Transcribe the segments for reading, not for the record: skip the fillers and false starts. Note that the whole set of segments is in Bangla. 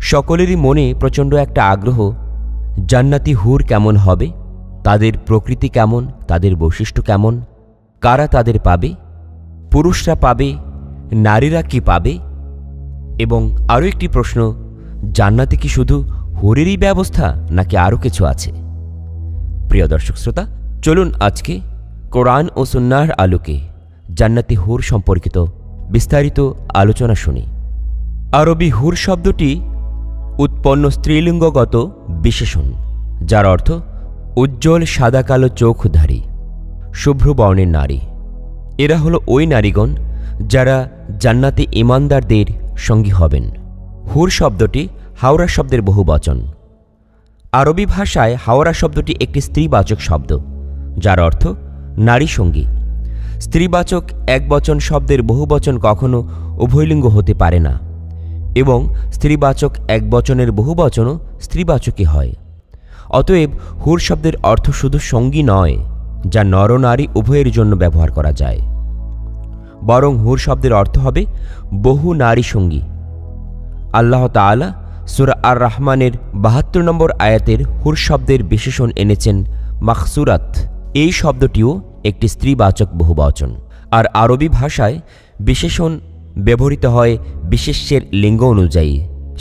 সকলেরই মনে প্রচণ্ড একটা আগ্রহ, জান্নাতি হুর কেমন হবে, তাদের প্রকৃতি কেমন, তাদের বৈশিষ্ট্য কেমন, কারা তাদের পাবে, পুরুষরা পাবে, নারীরা কি পাবে, এবং আরও একটি প্রশ্ন, জান্নাতে কি শুধু হুরেরই ব্যবস্থা নাকি আরও কিছু আছে? প্রিয় দর্শক শ্রোতা, চলুন আজকে কোরআন ও সুন্নাহর আলোকে জান্নাতি হুর সম্পর্কিত বিস্তারিত আলোচনা শুনি। আরবি হুর শব্দটি উৎপন্ন স্ত্রীলিঙ্গগত বিশেষণ, যার অর্থ উজ্জ্বল সাদা কালো চোখধারী শুভ্র বর্ণের নারী। এরা হলো ওই নারীগণ যারা জান্নাতে ঈমানদারদের সঙ্গী হবেন। হুর শব্দটি হাওরা শব্দের বহুবচন। আরবি ভাষায় হাওরা শব্দটি একটি স্ত্রীবাচক শব্দ, যার অর্থ নারী সঙ্গী। স্ত্রীবাচক একবচন শব্দের বহুবচন কখনো উভয়লিঙ্গ হতে পারে না, এবং স্ত্রীবাচক একবচনের বহুবচনও স্ত্রীবাচকই হয়। অতএব হুর শব্দের অর্থ শুধু সঙ্গী নয়, যা নরনারী উভয়ের জন্য ব্যবহার করা যায়, বরং হুর শব্দের অর্থ হবে বহু নারী সঙ্গী। আল্লাহ তাআলা সূরা আর রহমানের ৭২ নম্বর আয়াতের হুর শব্দের বিশেষণ এনেছেন মাখসুরাত। এই শব্দটিও একটি স্ত্রীবাচক বহুবচন। আর আরবি ভাষায় বিশেষণ ব্যবহৃত হয় বিশেষ্যের লিঙ্গ অনুযায়ী।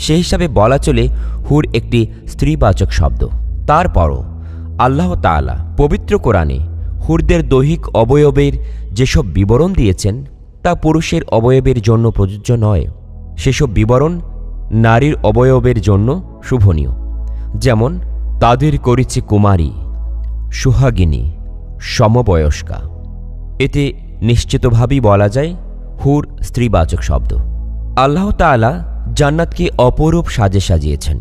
সে হিসাবে বলা চলে হুর একটি স্ত্রীবাচক শব্দ। তারপরও আল্লাহ তাআলা পবিত্র কোরআনে হুরদের দৈহিক অবয়বের যেসব বিবরণ দিয়েছেন তা পুরুষের অবয়বের জন্য প্রযোজ্য নয়। সেসব বিবরণ নারীর অবয়বের জন্য শুভনীয়। যেমন, তাদের করেছে কুমারী, সুহাগিনী, সমবয়স্কা। এতে নিশ্চিতভাবেই বলা যায় হুর স্ত্রীবাচক শব্দ। আল্লাহ তাআলা জান্নাতকে অপরূপ সাজে সাজিয়েছেন।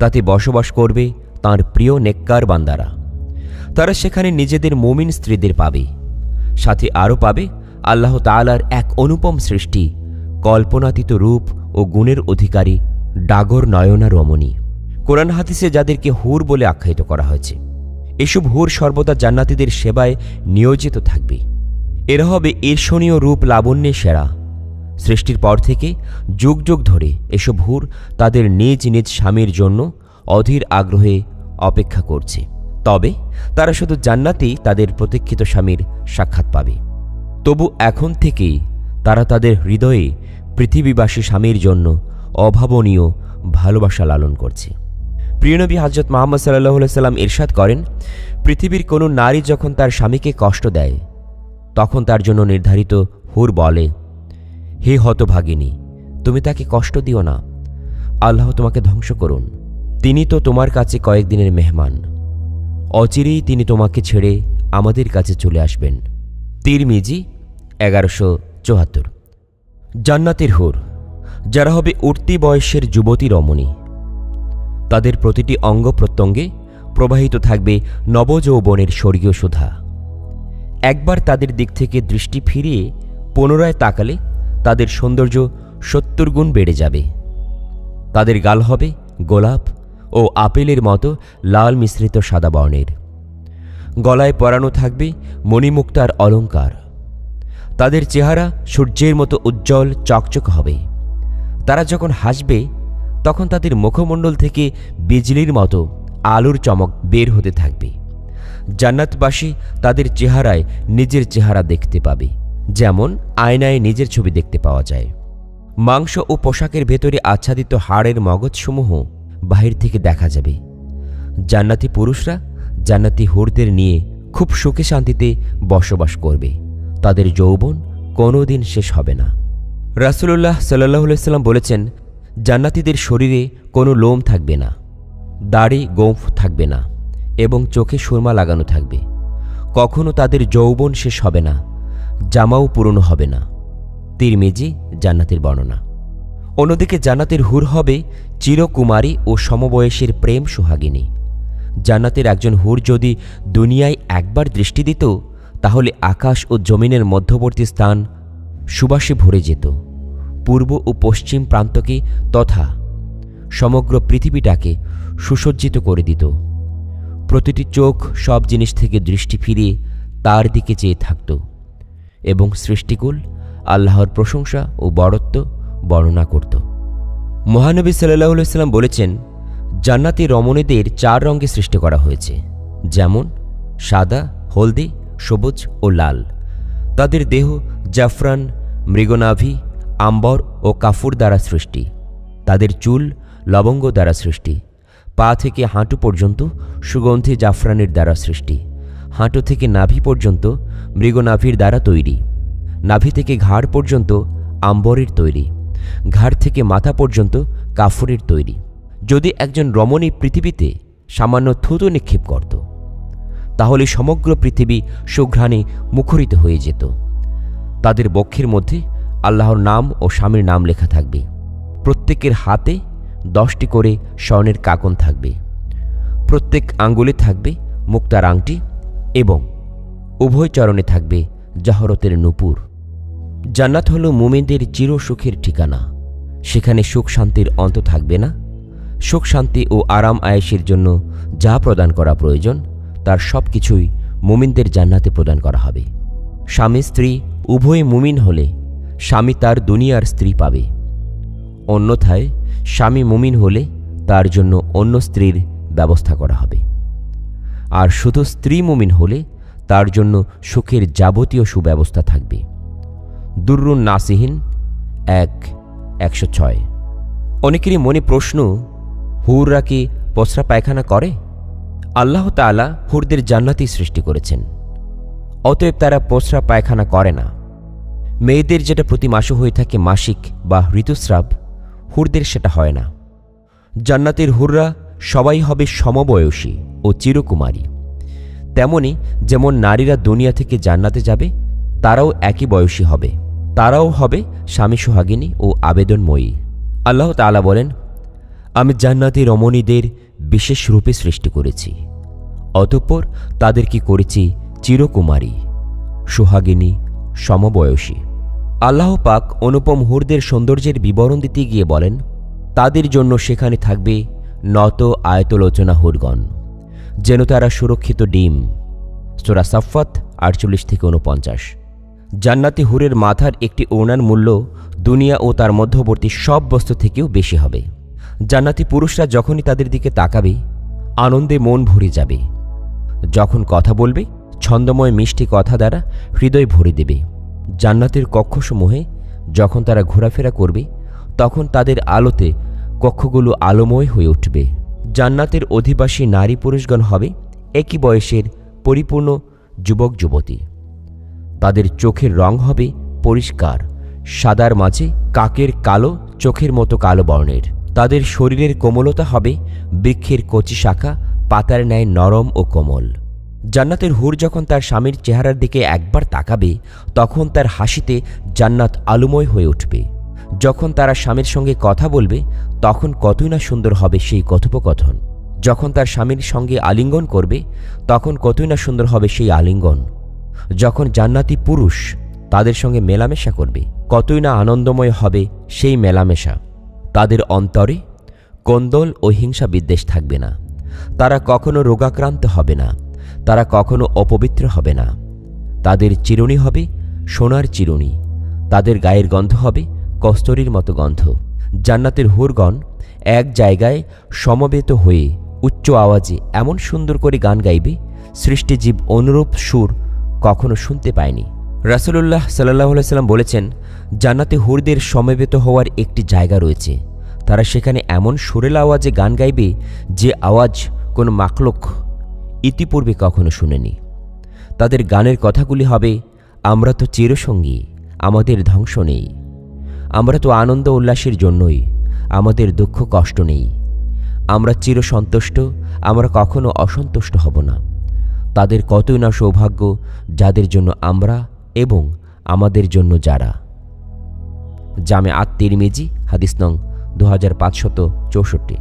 তাতে বসবাস করবে তাঁর প্রিয় নেককার বান্দারা। তারা সেখানে নিজেদের মুমিন স্ত্রীদের পাবে, সাথে আরও পাবে আল্লাহ তাআলার এক অনুপম সৃষ্টি, কল্পনাতীত রূপ ও গুণের অধিকারী ডাগর নয়না রমণী। কোরআন হাদিসে যাদেরকে হুর বলে আখ্যায়িত করা হয়েছে, এসব হুর সর্বদা জান্নাতীদের সেবায় নিয়োজিত থাকবে। এরা হবে ঈর্ষণীয় রূপ লাবণ্যে সেরা। সৃষ্টির পর থেকে যুগ যুগ ধরে এসব হুর তাদের নিজ নিজ স্বামীর জন্য অধীর আগ্রহে অপেক্ষা করছে। তবে তারা শুধু জান্নাতেই তাদের প্রতীক্ষিত স্বামীর সাক্ষাৎ পাবে। তবু এখন থেকেই তারা তাদের হৃদয়ে পৃথিবীবাসী স্বামীর জন্য অভাবনীয় ভালোবাসা লালন করছে। প্রিয়নবী হযরত মুহাম্মদ সাল্লাল্লাহু আলাইহি সাল্লাম ইরশাদ করেন, পৃথিবীর কোনো নারী যখন তার স্বামীকে কষ্ট দেয়, তখন তার জন্য নির্ধারিত হুর বলে, হে হতভাগিনী, তুমি তাকে কষ্ট দিও না, আল্লাহ তোমাকে ধ্বংস করুন। তিনি তো তোমার কাছে কয়েকদিনের মেহমান, অচিরেই তিনি তোমাকে ছেড়ে আমাদের কাছে চলে আসবেন। তিরমিজি 1174। জান্নাতের হুর, যারা হবে উঠতি বয়সের যুবতী রমণী। তাদের প্রতিটি অঙ্গ প্রত্যঙ্গে প্রবাহিত থাকবে নবযৌবনের স্বর্গীয় সুধা। একবার তাদের দিক থেকে দৃষ্টি ফিরিয়ে পুনরায় তাকালে তাদের সৌন্দর্য ৭০ গুণ বেড়ে যাবে। তাদের গাল হবে গোলাপ ও আপেলের মতো লাল মিশ্রিত সাদা বর্ণের। গলায় পরানো থাকবে মণিমুক্তার অলঙ্কার। তাদের চেহারা সূর্যের মতো উজ্জ্বল চকচক হবে। তারা যখন হাসবে, তখন তাদের মুখমণ্ডল থেকে বিজলির মতো আলোর চমক বের হতে থাকবে। জান্নাতবাসী তাদের চেহারায় নিজের চেহারা দেখতে পাবে, যেমন আয়নায় নিজের ছবি দেখতে পাওয়া যায়। মাংস ও পোশাকের ভেতরে আচ্ছাদিত হাড়ের মগজসমূহ বাহির থেকে দেখা যাবে। জান্নাতি পুরুষরা জান্নাতি হুরদের নিয়ে খুব সুখে শান্তিতে বসবাস করবে। তাদের যৌবন কোনোদিন শেষ হবে না। রাসূলুল্লাহ সাল্লাল্লাহু আলাইহি সাল্লাম বলেছেন, জান্নাতীদের শরীরে কোনো লোম থাকবে না, দাড়ি গোঁফ থাকবে না এবং চোখে সুরমা লাগানো থাকবে। কখনো তাদের যৌবন শেষ হবে না, জামাও পুরনো হবে না। তিরমিজি জান্নাতের বর্ণনা। অন্যদিকে জান্নাতের হুর হবে চিরকুমারী ও সমবয়সের প্রেম সোহাগিনী। জান্নাতের একজন হুর যদি দুনিয়ায় একবার দৃষ্টি দিত, তাহলে আকাশ ও জমিনের মধ্যবর্তী স্থান সুবাসে ভরে যেত। পূর্ব ও পশ্চিম প্রান্তকে তথা সমগ্র পৃথিবীটাকে সুসজ্জিত করে দিত। প্রতিটি চোখ সব জিনিস থেকে দৃষ্টি ফিরিয়ে তার দিকে চেয়ে থাকত এবং সৃষ্টিকুল আল্লাহর প্রশংসা ও বড়ত্ব বর্ণনা করত। মহানবী সাল্লাল্লাহু আলাইহি ওয়াসাল্লাম বলেছেন, জান্নাতি রমণীদের 4 রঙে সৃষ্টি করা হয়েছে, যেমন সাদা, হলদে, সবুজ ও লাল। তাদের দেহ জাফরান, মৃগনাভি, আম্বর ও কাফুর দ্বারা সৃষ্টি। তাদের চুল লবঙ্গ দ্বারা সৃষ্টি। পা থেকে হাঁটু পর্যন্ত সুগন্ধি জাফরানের দ্বারা সৃষ্টি। হাঁটু থেকে নাভি পর্যন্ত মৃগনাভির দ্বারা তৈরি। নাভি থেকে ঘাড় পর্যন্ত আম্বরের তৈরি। ঘাড় থেকে মাথা পর্যন্ত কাফুরের তৈরি। যদি একজন রমণী পৃথিবীতে সামান্য থুতু নিক্ষেপ করত, তাহলে সমগ্র পৃথিবী সুঘ্রাণে মুখরিত হয়ে যেত। তাদের বক্ষের মধ্যে আল্লাহর নাম ও স্বামীর নাম লেখা থাকবে। প্রত্যেকের হাতে 10টি করে স্বর্ণের কাকন থাকবে। প্রত্যেক আঙ্গুলে থাকবে মুক্তার আংটি এবং উভয় চরণে থাকবে জহরতের নূপুর। জান্নাত হল মুমিনদের চিরসুখের ঠিকানা। সেখানে সুখ শান্তির অন্ত থাকবে না। সুখ শান্তি ও আরাম আয়েশের জন্য যা প্রদান করা প্রয়োজন তার সব কিছুই মুমিনদের জান্নাতে প্রদান করা হবে। স্বামী স্ত্রী উভয় মুমিন হলে স্বামী তার দুনিয়ার স্ত্রী পাবে। অন্যথায় স্বামী মুমিন হলে তার জন্য অন্য স্ত্রীর ব্যবস্থা করা হবে। আর শুধু স্ত্রী মুমিন হলে তার জন্য সুখের যাবতীয় সুব্যবস্থা থাকবে। দুররুন নাসিহিন 1:106। অনেকেরই মনে প্রশ্ন, হুররা কি পসরা পায়খানা করে? আল্লাহ তাআলা হুরদের জান্নাতি সৃষ্টি করেছেন, অতএব তারা পসরা পায়খানা করে না। মেয়েদের যেটা প্রতি মাসে হয়ে থাকে মাসিক বা ঋতুস্রাব, হুরদের সেটা হয় না। জান্নাতের হুররা সবাই হবে সমবয়সী ও চিরকুমারী। তেমনি যেমন নারীরা দুনিয়া থেকে জান্নাতে যাবে, তারাও একই বয়সী হবে। তারাও হবে স্বামী সোহাগিনী ও আবেদনময়ী। আল্লাহ তাআলা বলেন, আমি জান্নাতি রমণীদের বিশেষ রূপে সৃষ্টি করেছি, অতঃপর তাদেরকে করেছি চিরকুমারী, সোহাগিনী, সমবয়সী। আল্লাহ পাক অনুপম হুরদের সৌন্দর্যের বিবরণ দিতে গিয়ে বলেন, তাদের জন্য সেখানে থাকবে নত আয়তলোচনা হুরগণ, যেন তারা সুরক্ষিত ডিম। সূরা সাফফাত 48-49। জান্নাতি হুরের মাথার একটি ওড়নার মূল্য দুনিয়া ও তার মধ্যবর্তী সব বস্তু থেকেও বেশি হবে। জান্নাতি পুরুষরা যখনই তাদের দিকে তাকাবে, আনন্দে মন ভরে যাবে। যখন কথা বলবে, ছন্দময় মিষ্টি কথা দ্বারা হৃদয় ভরে দেবে। জান্নাতের কক্ষসমূহে যখন তারা ঘোরাফেরা করবে, তখন তাদের আলোতে কক্ষগুলো আলোময় হয়ে উঠবে। জান্নাতের অধিবাসী নারী পুরুষগণ হবে একই বয়সের পরিপূর্ণ যুবক যুবতী। তাদের চোখের রং হবে পরিষ্কার, সাদার মাঝে কাকের কালো চোখের মতো কালো বর্ণের। তাদের শরীরের কোমলতা হবে বৃক্ষের কচি শাখা, পাতার ন্যায় নরম ও কোমল। জান্নাতের হুর যখন তার স্বামীর চেহারার দিকে একবার তাকাবে, তখন তার হাসিতে জান্নাত আলোময় হয়ে উঠবে। যখন তারা স্বামীর সঙ্গে কথা বলবে, তখন কতই না সুন্দর হবে সেই কথোপকথন। যখন তার স্বামীর সঙ্গে আলিঙ্গন করবে, তখন কতই না সুন্দর হবে সেই আলিঙ্গন। যখন জান্নাতি পুরুষ তাদের সঙ্গে মেলামেশা করবে, কতই না আনন্দময় হবে সেই মেলামেশা। তাদের অন্তরে কোন্দল ও হিংসা বিদ্বেষ থাকবে না। তারা কখনো রোগাক্রান্ত হবে না। তারা কখনো অপবিত্র হবে না। তাদের চিরুনি হবে সোনার চিরুনি। তাদের গায়ের গন্ধ হবে কস্তরীর মতো গন্ধ। জান্নাতের হুরগণ এক জায়গায় সমবেত হয়ে উচ্চ আওয়াজে এমন সুন্দর করে গান গাইবে, সৃষ্টিজীব অনুরূপ সুর কখনো শুনতে পায়নি। রাসূলুল্লাহ সাল্লাল্লাহু আলাইহি ওয়াসাল্লাম বলেছেন, জান্নাতে হুরদের সমবেত হওয়ার একটি জায়গা রয়েছে। তারা সেখানে এমন সুরেল আওয়াজে গান গাইবে, যে আওয়াজ কোনো মাখলুক ইতিপূর্বে কখনো শুনেনি। তাদের গানের কথাগুলি হবে, আমরা তো চিরসঙ্গী, আমাদের ধ্বংস নেই। আমরা তো আনন্দ উল্লাসের জন্যই, আমাদের দুঃখ কষ্ট নেই। আমরা চিরসন্তুষ্ট, আমরা কখনো অসন্তুষ্ট হব না। তাদের কতই না সৌভাগ্য যাদের জন্য আমরা এবং আমাদের জন্য যারা। জামে আত-তিরমিজি হাদিস নং 2564।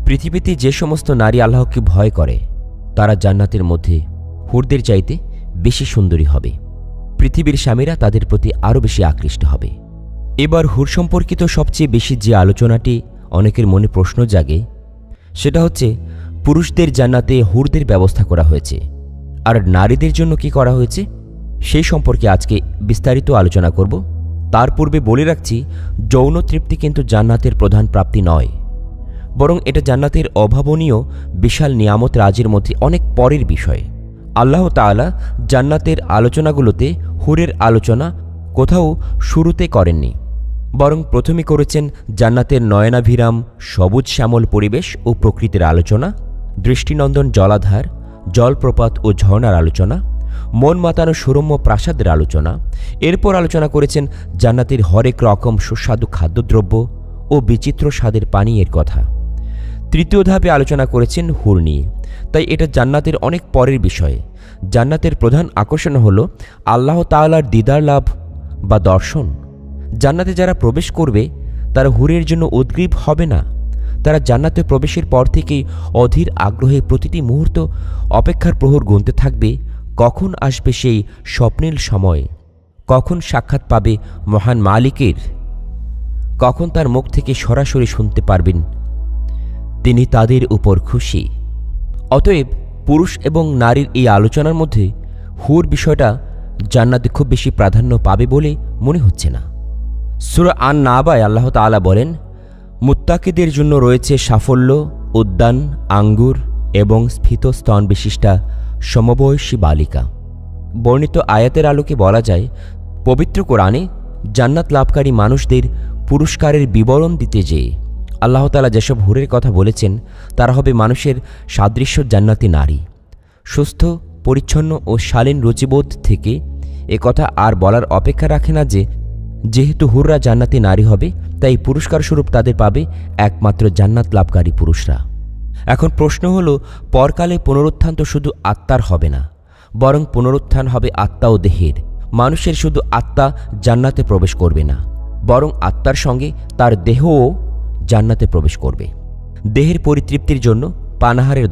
পৃথিবীতে যে সমস্ত নারী আল্লাহকে ভয় করে, তারা জান্নাতের মধ্যে হুরদের চাইতে বেশি সুন্দরী হবে। পৃথিবীর স্বামীরা তাদের প্রতি আরও বেশি আকৃষ্ট হবে। এবার হুর সম্পর্কিত সবচেয়ে বেশি যে আলোচনাটি অনেকের মনে প্রশ্ন জাগে, সেটা হচ্ছে পুরুষদের জান্নাতে হুরদের ব্যবস্থা করা হয়েছে, আর নারীদের জন্য কি করা হয়েছে সেই সম্পর্কে আজকে বিস্তারিত আলোচনা করব। তার পূর্বে বলে রাখছি, যৌন তৃপ্তি কিন্তু জান্নাতের প্রধান প্রাপ্তি নয়, বরং এটা জান্নাতের অভাবনীয় বিশাল নিয়ামত রাজের মধ্যে অনেক পরের বিষয়। আল্লাহ তাআলা জান্নাতের আলোচনাগুলোতে হুরের আলোচনা কোথাও শুরুতে করেননি, বরং প্রথমে করেছেন জান্নাতের নয়নাভিরাম সবুজ শ্যামল পরিবেশ ও প্রকৃতির আলোচনা, দৃষ্টিনন্দন জলাধার, জলপ্রপাত ও ঝর্ণার আলোচনা, মন মাতানো সুরম্য প্রাসাদের আলোচনা। এরপর আলোচনা করেছেন জান্নাতের হরেক রকম সুস্বাদু খাদ্যদ্রব্য ও বিচিত্র স্বাদের পানীয়ের কথা। তৃতীয় ধাপে আলোচনা করেছেন হুর নিয়ে। তাই এটা জান্নাতের অনেক পরের বিষয়। জান্নাতের প্রধান আকর্ষণ হল আল্লাহ তাআলার দিদার লাভ বা দর্শন। জান্নাতে যারা প্রবেশ করবে তারা হুরের জন্য উদ্গ্রীব হবে না। তারা জান্নাতে প্রবেশের পর থেকেই অধীর আগ্রহে প্রতিটি মুহূর্ত অপেক্ষার প্রহর গুনতে থাকবে, কখন আসবে সেই স্বপ্নের সময়, কখন সাক্ষাৎ পাবে মহান মালিকের, কখন তার মুখ থেকে সরাসরি শুনতে পারবেন তিনি তাদের উপর খুশি। অতএব পুরুষ এবং নারীর এই আলোচনার মধ্যে হুর বিষয়টা জান্নাতে খুব বেশি প্রাধান্য পাবে বলে মনে হচ্ছে না। সূরা আন-নাবায় আল্লাহ তাআলা বলেন, মুত্তাকিদের জন্য রয়েছে সাফল্য, উদ্যান, আঙ্গুর এবং স্ফীত স্তন বিশিষ্টা সমবয়সী বালিকা। বর্ণিত আয়াতের আলোকে বলা যায়, পবিত্র কোরআনে জান্নাত লাভকারী মানুষদের পুরস্কারের বিবরণ দিতে যেয়ে আল্লাহ তাআলা যেসব হুরের কথা বলেছেন তারা হবে মানুষের সাদৃশ্য জান্নাতি নারী। সুস্থ, পরিচ্ছন্ন ও শালীন রুচিবোধ থেকে একথা আর বলার অপেক্ষা রাখে না যে যেহেতু হুররা জান্নাতি নারী হবে তাই পুরস্কারস্বরূপ তাদের পাবে একমাত্র জান্নাত লাভকারী পুরুষরা। এখন প্রশ্ন হল, পরকালে পুনরুত্থান তো শুধু আত্মার হবে না, বরং পুনরুত্থান হবে আত্মা ও দেহের। মানুষের শুধু আত্মা জান্নাতে প্রবেশ করবে না, বরং আত্মার সঙ্গে তার দেহও জান্নাতে প্রবেশ করবে। দেহের পরিতৃপ্তির জন্য পানাহারের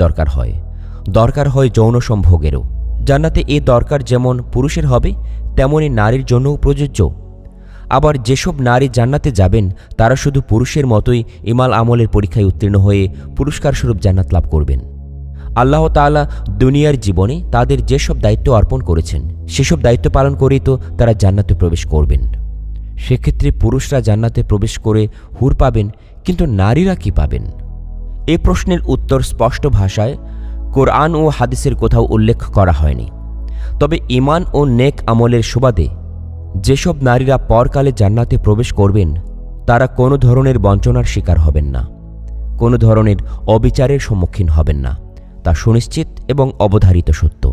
দরকার হয় যৌন সম্ভোগেরও। জান্নাতে এ দরকার যেমন পুরুষের হবে তেমনি নারীর জন্যও প্রযোজ্য। আবার যেসব নারী জান্নাতে যাবেন তারা শুধু পুরুষের মতোই ইমাল আমলের পরীক্ষায় উত্তীর্ণ হয়ে পুরস্কারস্বরূপ জান্নাত লাভ করবেন। আল্লাহ তাআলা দুনিয়ার জীবনে তাদের যেসব দায়িত্ব অর্পণ করেছেন সেসব দায়িত্ব পালন করেই তো তারা জান্নাতে প্রবেশ করবেন। সেক্ষেত্রে পুরুষরা জান্নাতে প্রবেশ করে হুর পাবেন, কিন্তু নারীরা কি পাবেন? এ প্রশ্নের উত্তর স্পষ্ট ভাষায় কোরআন ও হাদিসের কোথাও উল্লেখ করা হয়নি। তবে ঈমান ও নেক আমলের সুবাদে যেসব নারীরা পরকালে জান্নাতে প্রবেশ করবেন তারা কোনো ধরনের বঞ্চনার শিকার হবেন না, কোনো ধরনের অবিচারের সম্মুখীন হবেন না, তা সুনিশ্চিত এবং অবধারিত সত্য।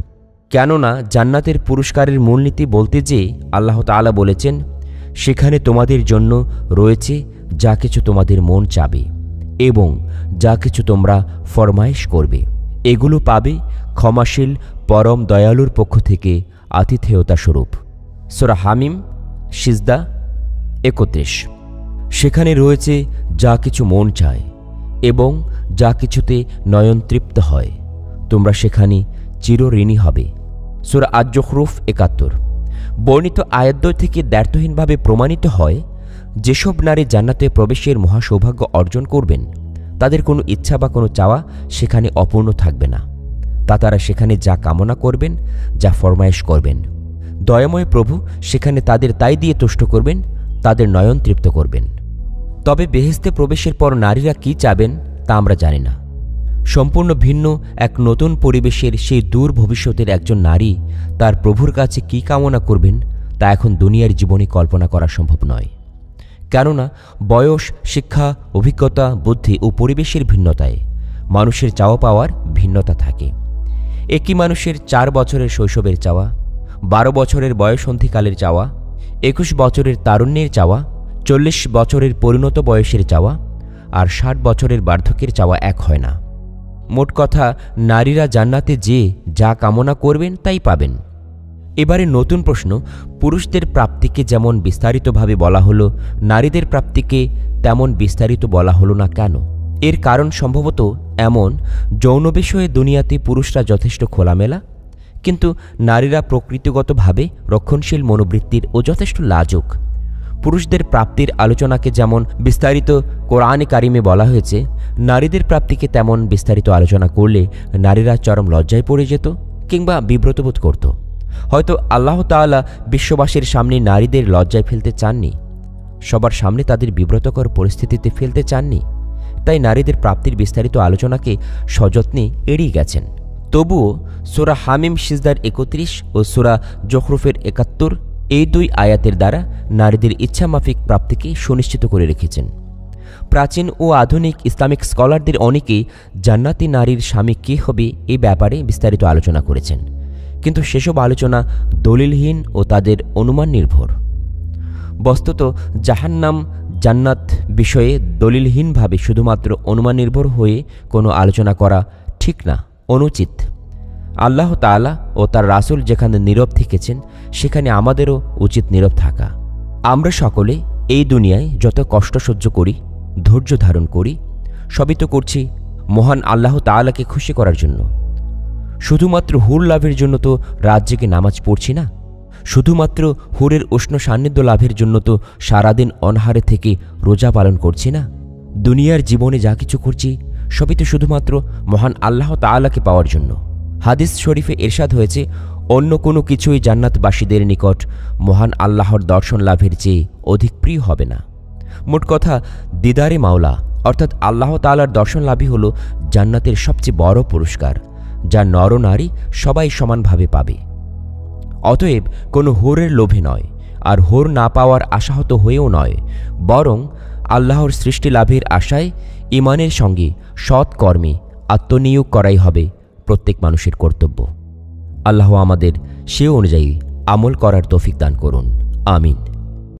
কেননা জান্নাতের পুরস্কারের মূলনীতি বলতে যেয়ে আল্লাহ তাআলা বলেছেন, সেখানে তোমাদের জন্য রয়েছে যা কিছু তোমাদের মন চাবে এবং যা কিছু তোমরা ফরমায়েশ করবে, এগুলো পাবে ক্ষমাশীল পরম দয়ালুর পক্ষ থেকে আতিথেয়তা স্বরূপ। সূরা হামিম সিজদা ৩১। সেখানে রয়েছে যা কিছু মন চায় এবং যা কিছুতে নয়ন তৃপ্ত হয়, তোমরা সেখানে চিরঋণী হবে। সূরা আজ-জুখরুফ ৭১। বর্ণিত আয়াতদ্বয় থেকে দ্ব্যর্থহীনভাবে প্রমাণিত হয়, যেসব নারী জান্নাতে প্রবেশের মহাসৌভাগ্য অর্জন করবেন তাদের কোনো ইচ্ছা বা কোনো চাওয়া সেখানে অপূর্ণ থাকবে না। তা তারা সেখানে যা কামনা করবেন, যা ফরমায়েশ করবেন, দয়াময় প্রভু সেখানে তাদের তাই দিয়ে তুষ্ট করবেন, তাদের নয়ন তৃপ্ত করবেন। তবে বেহেশতে প্রবেশের পর নারীরা কি চাবেন তা আমরা জানি না। সম্পূর্ণ ভিন্ন এক নতুন পরিবেশের সেই দূর ভবিষ্যতের একজন নারী তার প্রভুর কাছে কি কামনা করবেন তা এখন দুনিয়ার জীবনে কল্পনা করা সম্ভব নয়। কেননা বয়স, শিক্ষা, অভিজ্ঞতা, বুদ্ধি ও পরিবেশের ভিন্নতায় মানুষের চাওয়া পাওয়ার ভিন্নতা থাকে। একই মানুষের 4 বছরের শৈশবের চাওয়া, 12 বছরের বয়সন্ধিকালের চাওয়া, 21 বছরের তারুণ্যের চাওয়া, 40 বছরের পরিণত বয়সের চাওয়া আর 60 বছরের বার্ধক্যের চাওয়া এক হয় না। মোট কথা, নারীরা জান্নাতে যে যা কামনা করবেন তাই পাবেন। এবারে নতুন প্রশ্ন, পুরুষদের প্রাপ্তিকে যেমন বিস্তারিতভাবে বলা হলো, নারীদের প্রাপ্তিকে তেমন বিস্তারিত বলা হলো না কেন? এর কারণ সম্ভবত এমন, যৌন বিষয়ে দুনিয়াতে পুরুষরা যথেষ্ট খোলামেলা, কিন্তু নারীরা প্রকৃতিগতভাবে রক্ষণশীল মনোবৃত্তির ও যথেষ্ট লাজুক। পুরুষদের প্রাপ্তির আলোচনাকে যেমন বিস্তারিত কোরআনে কারিমে বলা হয়েছে, নারীদের প্রাপ্তিকে তেমন বিস্তারিত আলোচনা করলে নারীরা চরম লজ্জায় পড়ে যেত কিংবা বিব্রত বোধ করত। হয়তো আল্লাহ তাআলা বিশ্ববাসীর সামনে নারীদের লজ্জায় ফেলতে চাননি, সবার সামনে তাদের বিব্রতকর পরিস্থিতিতে ফেলতে চাননি, তাই নারীদের প্রাপ্তির বিস্তারিত আলোচনাকে সযত্নে এড়িয়ে গেছেন। তবুও সূরা হামিম সিজদার ৩১ ও সূরা জুখরুফের ৭১ এই দুই আয়াতের দ্বারা নারীদের ইচ্ছামাফিক প্রাপ্তিকে সুনিশ্চিত করে রেখেছেন। প্রাচীন ও আধুনিক ইসলামিক স্কলারদের অনেকেই জান্নাতি নারীর স্বামী কে হবে এই ব্যাপারে বিস্তারিত আলোচনা করেছেন, কিন্তু সেসব আলোচনা দলিলহীন ও তাদের অনুমান নির্ভর। বস্তুত জাহান্নাম জান্নাত বিষয়ে দলিলহীনভাবে শুধুমাত্র অনুমান নির্ভর হয়ে কোনো আলোচনা করা ঠিক না, অনুচিত। আল্লাহ তাআলা ও তার রাসূল যেখানে নীরব থেকেছেন সেখানে আমাদেরও উচিত নীরব থাকা। আমরা সকলে এই দুনিয়ায় যত কষ্ট সহ্য করি, ধৈর্য ধারণ করি, সবই তো করছি মহান আল্লাহ তাআলাকে খুশি করার জন্য। শুধুমাত্র হুর লাভের জন্য তো রাত জেগে নামাজ পড়ছি না, শুধুমাত্র হুরের উষ্ণ সান্নিধ্য লাভের জন্য তো সারাদিন অনাহারে থেকে রোজা পালন করছি না। দুনিয়ার জীবনে যা কিছু করছি সবই তো শুধুমাত্র মহান আল্লাহ তাআলাকে পাওয়ার জন্য। হাদিস শরীফে ইরশাদ হয়েছে, অন্য কোনো কিছুই জান্নাতবাসীদের নিকট মহান আল্লাহর দর্শন লাভের চেয়ে অধিক প্রিয় হবে না। মোট কথা, দিদারে মাওলা অর্থাৎ আল্লাহ তাআলার দর্শন লাভই হল জান্নাতের সবচেয়ে বড় পুরস্কার, যা নর নারী সবাই সমানভাবে পাবে। অতএব কোনো হোরের লোভে নয়, আর হোর না পাওয়ার আশাহত হয়েও নয়, বরং আল্লাহর সৃষ্টি লাভের আশায় ঈমানের সঙ্গে সৎ কর্মে আত্মনিয়োগ করাই হবে প্রত্যেক মানুষের কর্তব্য। আল্লাহ আমাদের সে অনুযায়ী আমল করার তৌফিক দান করুন। আমিন।